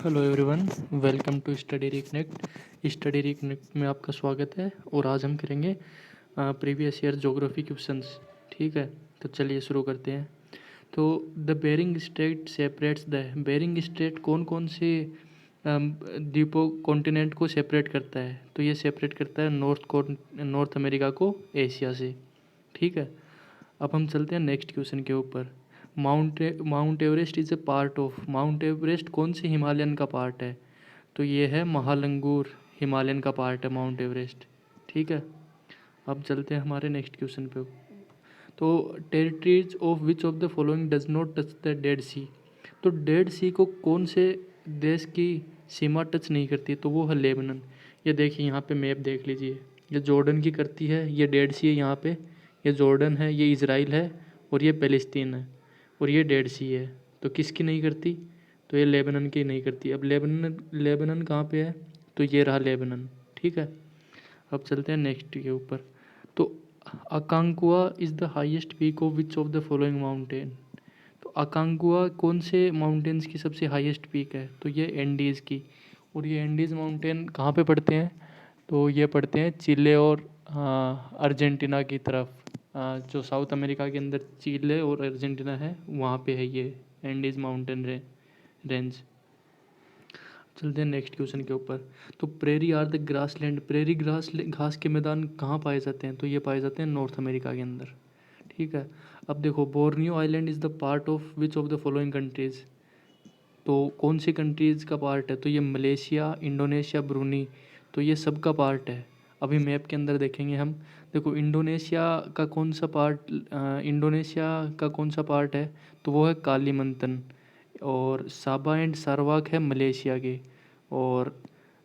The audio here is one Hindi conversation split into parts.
Hello everyone, welcome to study reconnect. Study reconnect में आपका स्वागत है और आज हम करेंगे प्रीवियस ईयर ज्योग्राफी क्वेश्चंस। ठीक है, तो चलिए शुरू करते हैं। तो the Bering strait separates the Bering strait कौन कौन से द्वीपों कॉन्टिनेंट को सेपरेट करता है? तो ये सेपरेट करता है नॉर्थ अमेरिका को एशिया से। ठीक है, अब हम चलते हैं नेक्स्ट क्वेश्चन के ऊपर। Mount Everest is a part of mount Everest कौन से हिमालयन का पार्ट है? तो ये है महालंगूर हिमालयन का पार्ट है माउंट एवरेस्ट। ठीक है, अब चलते हैं हमारे नेक्स्ट क्वेश्चन पे। तो territories of which of the following does not touch the Dead Sea? तो डेड सी को कौन से देश की सीमा टच नहीं करती? तो वो है लेबनन। ये देखिए यहाँ पे मैप देख लीजिए, ये जॉर्डन की करती है, ये डेड सी है यहाँ पे, ये जॉर्डन है, ये इज़राइल है और ये पैलेस्तीन है और ये डेड सी है। तो किसकी नहीं करती? तो ये लेबनन की नहीं करती। अब लेबनन कहाँ पे है? तो ये रहा लेबनन। ठीक है, अब चलते हैं नेक्स्ट के ऊपर। तो Aconcagua is the highest peak of which of the following mountain? तो अकांकुआ कौन से माउंटेन्स की सबसे हाईएस्ट पीक है? तो ये एंडीज़ की। और ये एंडीज़ माउंटेन कहाँ पे पड़ते हैं? तो ये पड़ते हैं चिले और अर्जेंटीना की तरफ। जो साउथ अमेरिका के अंदर चिले और अर्जेंटीना है वहाँ पे है ये एंडीज़ माउंटेन रेंज। चलते हैं नेक्स्ट क्वेश्चन के ऊपर। तो prairie are the grassland prairie घास के मैदान कहाँ पाए जाते हैं? तो ये पाए जाते हैं नॉर्थ अमेरिका के अंदर। ठीक है, अब देखो Borneo island is the part of which of the following countries? तो कौन सी कंट्रीज़ का पार्ट है? तो ये मलेशिया, इंडोनेशिया, ब्रूनी। तो ये सब का पार्ट है। अभी मैप के अंदर देखेंगे हम। देखो इंडोनेशिया का कौन सा पार्ट है? तो वो है कालीमंतन। और साबा एंड सारवाक है मलेशिया के। और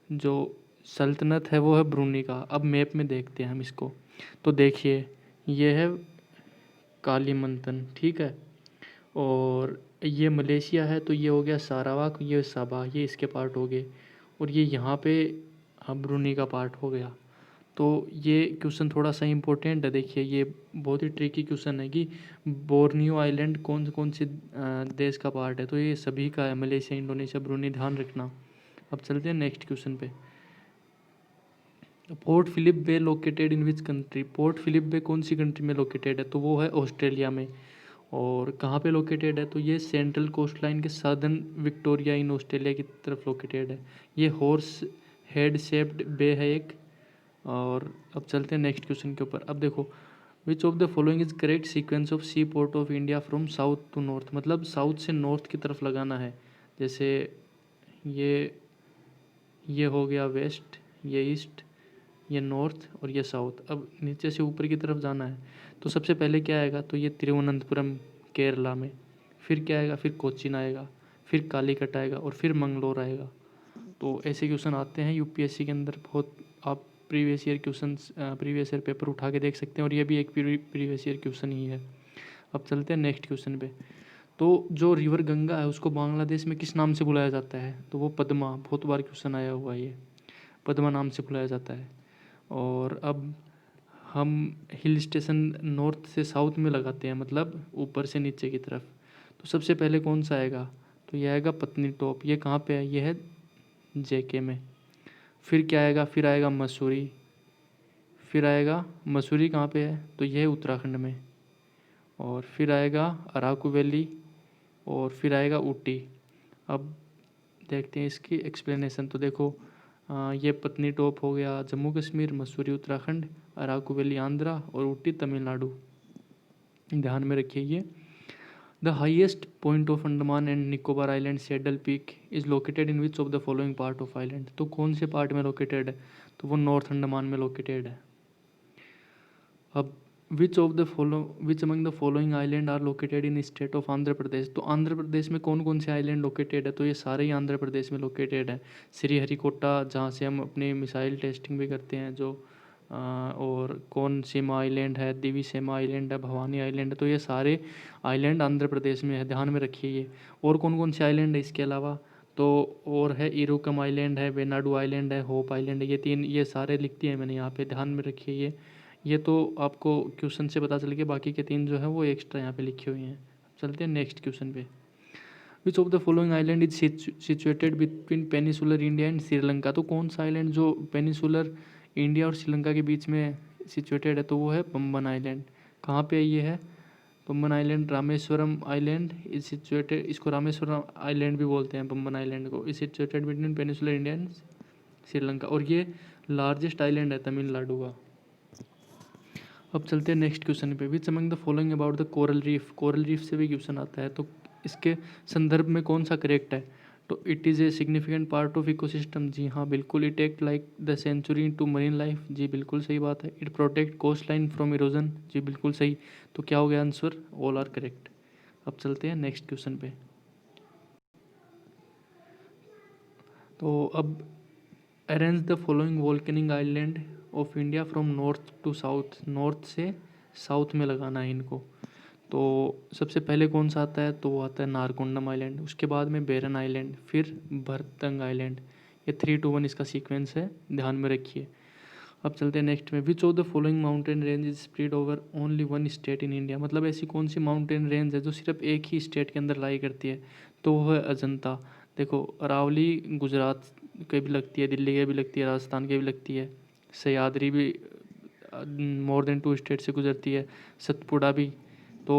जो सल्तनत है वो है ब्रूनी का। अब मैप में देखते हैं हम इसको। तो देखिए ये है कालीमंतन। ठीक है, और ये मलेशिया है, तो ये हो गया सारावाक, ये साबा, ये इसके पार्ट हो गए। और ये यहाँ पे ब्रूनी का पार्ट हो गया। तो ये क्वेश्चन थोड़ा सा इम्पोर्टेंट है। देखिए ये बहुत ही ट्रिकी क्वेश्चन है कि बोर्नियो आइलैंड कौन कौन से देश का पार्ट है? तो ये सभी का है, मलेशिया, इंडोनेशिया, ब्रूनी, ध्यान रखना। अब चलते हैं नेक्स्ट क्वेश्चन पे। Port Phillip Bay located in which country? Port Phillip Bay कौन सी कंट्री में लोकेटेड है? तो वो है ऑस्ट्रेलिया में। और कहाँ पे लोकेटेड है? तो ये सेंट्रल कोस्ट लाइन के सदर्न विक्टोरिया इन ऑस्ट्रेलिया की तरफ लोकेटेड है। ये हॉर्स हेड शेप्ड बे है एक। और अब चलते हैं नेक्स्ट क्वेश्चन के ऊपर। अब देखो which of the following is correct sequence of sea port of India from south to north? मतलब साउथ से नॉर्थ की तरफ लगाना है। जैसे ये ये हो गया वेस्ट, ये ईस्ट, ये नॉर्थ और ये साउथ। अब नीचे से ऊपर की तरफ जाना है। तो सबसे पहले क्या आएगा? तो ये तिरुवनंतपुरम केरला में। फिर क्या आएगा? फिर कोचीन आएगा, फिर कालीकट आएगा और फिर मंगलोर आएगा। तो ऐसे क्वेश्चन आते हैं यूपीएससी के अंदर बहुत। आप प्रीवियस ईयर पेपर उठा के देख सकते हैं और ये भी एक प्रीवियस ईयर क्वेश्चन ही है। अब चलते हैं नेक्स्ट क्वेश्चन पे। तो जो रिवर गंगा है उसको बांग्लादेश में किस नाम से बुलाया जाता है? तो वो पद्मा। बहुत बार क्वेश्चन आया हुआ है, ये पद्मा नाम से बुलाया जाता है। और अब हम हिल स्टेशन नॉर्थ से साउथ में लगाते हैं, मतलब ऊपर से नीचे की तरफ। तो सबसे पहले कौन सा आएगा? तो ये आएगा पत्नी टॉप। ये कहाँ पे है? ये है जेके में। फिर क्या आएगा? फिर आएगा मसूरी। फिर आएगा मसूरी कहाँ पे है? तो ये है उत्तराखंड में। और फिर आएगा अराकू वैली और फिर आएगा ऊटी। अब देखते हैं इसकी एक्सप्लेनेशन। तो देखो ये पत्नी टॉप हो गया जम्मू कश्मीर, मसूरी उत्तराखंड, अराकू वैली आंध्रा और ऊटी तमिलनाडु। ध्यान में रखिए ये। The highest point of Andaman and Nicobar island saddle peak is located in which of the following part of island? तो कौन से पार्ट में लोकेटेड है? तो वो नॉर्थ अंडमान में लोकेटेड है। अब which among the following island are located in state of Andhra Pradesh? तो आंध्र प्रदेश में कौन कौन से आइलैंड लोकेटेड है? तो ये सारे ही आंध्र प्रदेश में लोकेटेड है। श्रीहरिकोटा, जहाँ से हम अपनी मिसाइल टेस्टिंग भी करते हैं, जो और कौन सीमा आइलैंड है, दिवी सीमा आइलैंड है, भवानी आइलैंड है। तो ये सारे आइलैंड आंध्र प्रदेश में है, ध्यान में रखिए ये। और कौन कौन से आइलैंड है इसके अलावा? तो और है इरुकम आइलैंड है, वेनाडू आइलैंड है, होप आइलैंड है। ये तीन, ये सारे लिख दिए हैं मैंने यहाँ पे, ध्यान में रखिए ये। ये तो आपको क्वेश्चन से पता चल गया, बाकी के तीन जो है वो एक्स्ट्रा यहाँ पे लिखे हुए हैं। चलते हैं नेक्स्ट क्वेश्चन पे। विच of the following island is situated between peninsular India and Sri Lanka. तो कौन सा आइलैंड जो पेनिसुलर इंडिया और श्रीलंका के बीच में सिचुएटेड है, तो वो है पम्बन आइलैंड। कहाँ पे ये है Pamban island? Rameswaram island is situated, इसको रामेश्वरम आइलैंड भी बोलते हैं पम्बन आइलैंड को, is situated between peninsular India and Sri Lanka, और ये लार्जेस्ट आइलैंड है तमिलनाडु का। अब चलते हैं नेक्स्ट क्वेश्चन पे। विच among the following about the coral reef. Coral reef से भी क्वेश्चन आता है, तो इसके संदर्भ में कौन सा करेक्ट है? तो it is a significant part of ecosystem, जी हाँ बिल्कुल। It act like the sanctuary to marine life, जी बिल्कुल सही बात है। It protect coast line from erosion, जी बिल्कुल सही। तो क्या हो गया आंसर? All are correct. अब चलते हैं नेक्स्ट क्वेश्चन पे। तो अब arrange the following volcanic island of India from north to south, north से साउथ में लगाना है इनको। तो सबसे पहले कौन सा आता है? तो वो आता है नारकोंडम आइलैंड, उसके बाद में बेरन आइलैंड, फिर भरतंग आइलैंड। ये 3-2-1 इसका सीक्वेंस है, ध्यान में रखिए। अब चलते हैं नेक्स्ट में। विच of the following mountain range is spread over only one state in India. मतलब ऐसी कौन सी माउंटेन रेंज है जो सिर्फ एक ही स्टेट के अंदर लाई करती है? तो वो है अजंता। देखो अरावली गुजरात के भी लगती है, दिल्ली के भी लगती है, राजस्थान के भी लगती है। सह्याद्री भी मोर देन 2 स्टेट से गुजरती है, सतपुड़ा भी। तो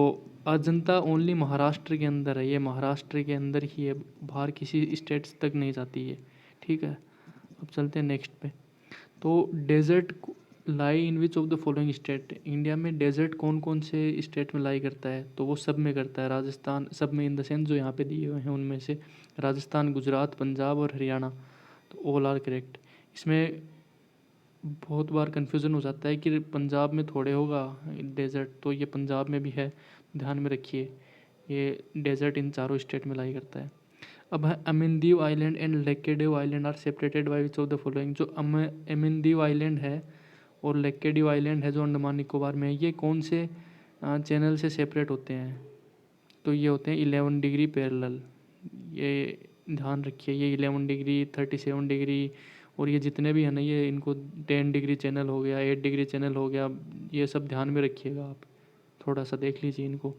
अजंता ओनली महाराष्ट्र के अंदर है, ये महाराष्ट्र के अंदर ही है, बाहर किसी स्टेट्स तक नहीं जाती है, ठीक है। अब चलते हैं नेक्स्ट पे। तो desert lie in which of the following state. India में डेजर्ट कौन कौन से स्टेट में लाई करता है? तो वो सब में करता है, राजस्थान सब में, इन द सेंस जो यहाँ पे दिए हुए हैं उनमें से राजस्थान, गुजरात, पंजाब और हरियाणा। तो ऑल आर करेक्ट। इसमें बहुत बार कन्फ्यूज़न हो जाता है कि पंजाब में थोड़े होगा डेजर्ट, तो ये पंजाब में भी है, ध्यान में रखिए। ये डेजर्ट इन चारों स्टेट में लाई करता है। अब है Amindivi island and Laccadive island are separated by which of the following. जो अमिनदीव आइलैंड है और लेकेडिव आइलैंड है जो अंडमान निकोबार में है, ये कौन से चैनल से सेपरेट होते हैं? तो ये होते हैं 11 डिग्री पैरेलल, ये ध्यान रखिए। ये 11 डिग्री, 37 डिग्री और ये जितने भी हैं ना, ये इनको 10 डिग्री चैनल हो गया, 8 डिग्री चैनल हो गया, ये सब ध्यान में रखिएगा आप, थोड़ा सा देख लीजिए इनको।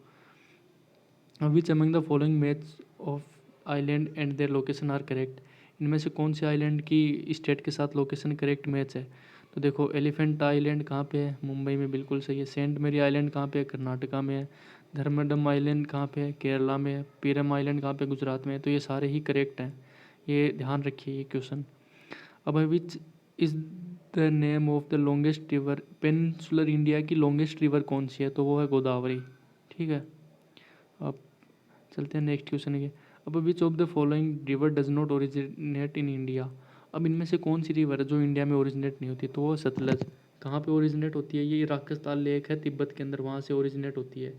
Which among the following match of island and their location are correct. इनमें से कौन से आइलैंड की स्टेट के साथ लोकेशन करेक्ट मैच है? तो देखो एलिफेंट आइलैंड कहाँ पे है? मुंबई में, बिल्कुल सही है। सेंट मेरी आइलैंड कहाँ पे है? कर्नाटका में है। धर्मडम आइलैंड कहाँ पे है? केरला में है। पीरम आइलैंड कहाँ पे? गुजरात में है। तो ये सारे ही करेक्ट हैं, ये ध्यान रखिए ये क्वेश्चन। अब which is the name of the longest river. Peninsular India की लॉन्गेस्ट रिवर कौन सी है? तो वो है गोदावरी, ठीक है। अब चलते हैं नेक्स्ट क्वेश्चन के। अब विच of the following river does not originate in India. अब इनमें से कौन सी रिवर है जो इंडिया में ओरिजिनेट नहीं होती? तो वो सतलज। कहाँ पे ओरिजिनेट होती है? ये राक्षसताल लेक है तिब्बत के अंदर, वहाँ से ओरिजिनेट होती है।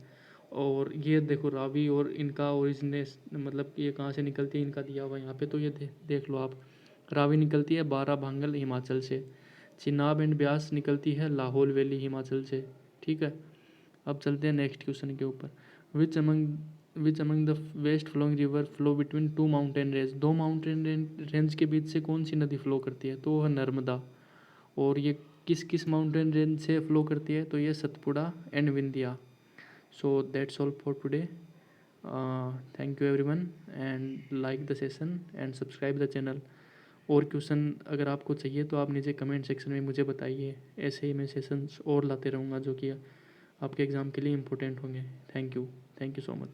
और ये देखो रावी और इनका ओरिजिनेट मतलब कि ये कहाँ से निकलती है, इनका दिया हुआ यहाँ पे, तो ये देख लो आप। रावी निकलती है बारा भांगल हिमाचल से। चिनाब एंड ब्यास निकलती है लाहौल वैली हिमाचल से, ठीक है। अब चलते हैं नेक्स्ट क्वेश्चन के ऊपर। Which among the west flowing river flow between 2 mountain range. 2 mountain range के बीच से कौन सी नदी फ्लो करती है? तो वो है नर्मदा। और ये किस किस माउंटेन रेंज से फ्लो करती है? तो ये Satpura and Vindhya. So that's all for today. Thank you everyone and like the session and subscribe the channel. और क्वेश्चन अगर आपको चाहिए तो आप नीचे कमेंट सेक्शन में मुझे बताइए, ऐसे ही मैं सेशंस और लाते रहूँगा जो कि आपके एग्ज़ाम के लिए इम्पोर्टेंट होंगे। Thank you so much.